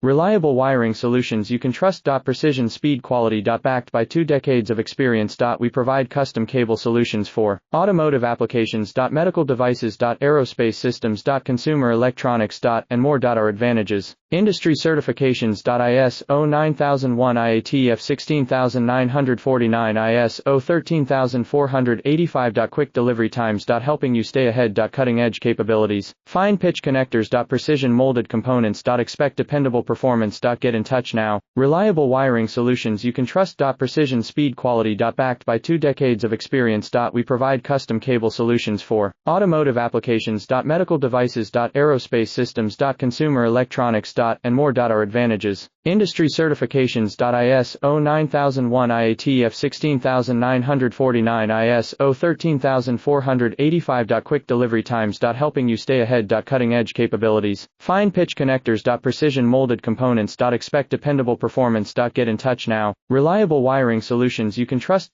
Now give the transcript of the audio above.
Reliable wiring solutions you can trust. Precision speed quality. Backed by 2 decades of experience. We provide custom cable solutions for automotive applications. Medical devices. Aerospace systems. Consumer electronics. And more. Our advantages. Industry certifications. ISO 9001 IATF 16949 ISO 13485. Quick delivery times. Helping you stay ahead. Cutting edge capabilities. Fine pitch connectors. Precision molded components. Expect dependable performance. Get in touch now. Reliable wiring solutions you can trust. Precision speed quality. Backed by 2 decades of experience. We provide custom cable solutions for automotive applications. Medical devices. Aerospace systems. Consumer electronics. And more. Our advantages. Industry certifications. ISO 9001 IATF 16949 ISO 13485. Quick delivery times. Helping you stay ahead. Cutting edge capabilities. Fine pitch connectors. Precision molded components. Expect dependable performance. Get in touch now. Reliable wiring solutions you can trust.